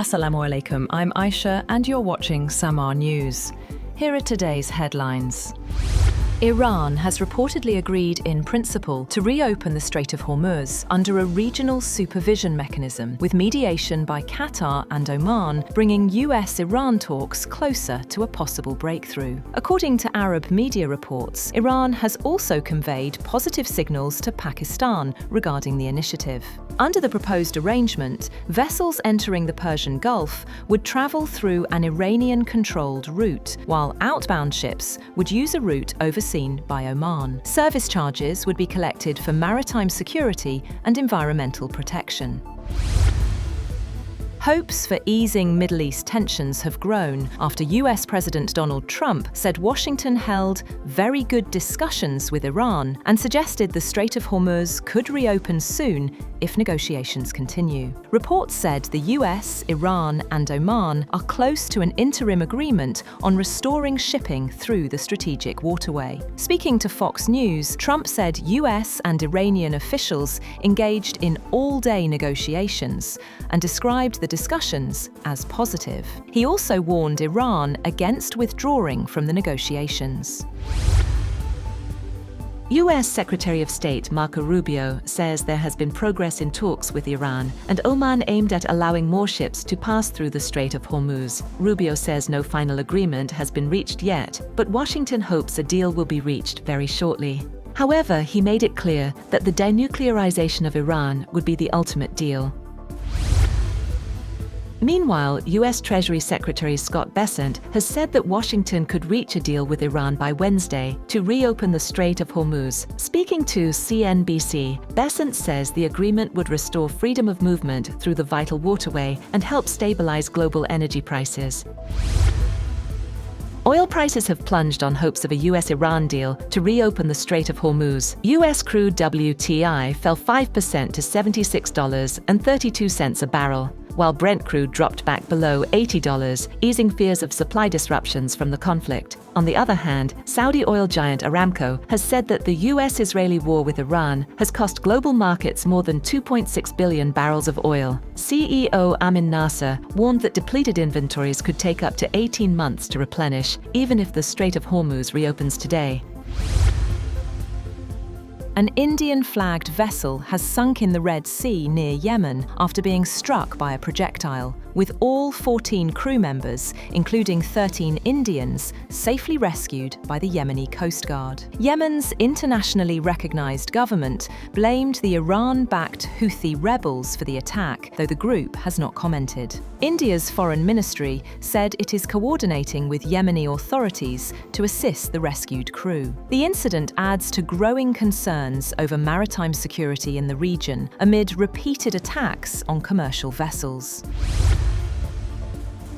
Assalamu alaikum, I'm Aisha and you're watching SAMAA News. Here are today's headlines. Iran has reportedly agreed in principle to reopen the Strait of Hormuz under a regional supervision mechanism, with mediation by Qatar and Oman bringing US-Iran talks closer to a possible breakthrough. According to Arab media reports, Iran has also conveyed positive signals to Pakistan regarding the initiative. Under the proposed arrangement, vessels entering the Persian Gulf would travel through an Iranian-controlled route, while outbound ships would use a route overseen by Oman. Service charges would be collected for maritime security and environmental protection. Hopes for easing Middle East tensions have grown after US President Donald Trump said Washington held very good discussions with Iran and suggested the Strait of Hormuz could reopen soon if negotiations continue. Reports said the US, Iran, and Oman are close to an interim agreement on restoring shipping through the strategic waterway. Speaking to Fox News, Trump said US and Iranian officials engaged in all-day negotiations and described the discussions as positive. He also warned Iran against withdrawing from the negotiations. US Secretary of State Marco Rubio says there has been progress in talks with Iran and Oman aimed at allowing more ships to pass through the Strait of Hormuz. Rubio says no final agreement has been reached yet, but Washington hopes a deal will be reached very shortly. However, he made it clear that the denuclearization of Iran would be the ultimate deal. Meanwhile, US Treasury Secretary Scott Bessent has said that Washington could reach a deal with Iran by Wednesday to reopen the Strait of Hormuz. Speaking to CNBC, Bessent says the agreement would restore freedom of movement through the vital waterway and help stabilize global energy prices. Oil prices have plunged on hopes of a US-Iran deal to reopen the Strait of Hormuz. US crude WTI fell 5% to $76.32 a barrel, while Brent crude dropped back below $80, easing fears of supply disruptions from the conflict. On the other hand, Saudi oil giant Aramco has said that the US-Israeli war with Iran has cost global markets more than 2.6 billion barrels of oil. CEO Amin Nasser warned that depleted inventories could take up to 18 months to replenish, even if the Strait of Hormuz reopens today. An Indian-flagged vessel has sunk in the Red Sea near Yemen after being struck by a projectile, with all 14 crew members, including 13 Indians, safely rescued by the Yemeni Coast Guard. Yemen's internationally recognized government blamed the Iran-backed Houthi rebels for the attack, though the group has not commented. India's foreign ministry said it is coordinating with Yemeni authorities to assist the rescued crew. The incident adds to growing concerns over maritime security in the region amid repeated attacks on commercial vessels.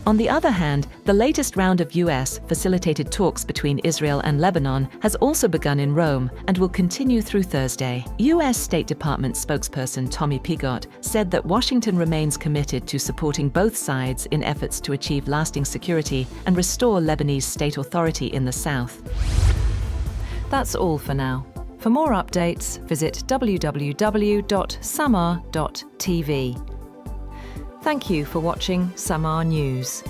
On the other hand, the latest round of US-facilitated talks between Israel and Lebanon has also begun in Rome and will continue through Thursday. US State Department spokesperson Tommy Pigott said that Washington remains committed to supporting both sides in efforts to achieve lasting security and restore Lebanese state authority in the south. That's all for now. For more updates, visit www.samaa.tv. Thank you for watching SAMAA News.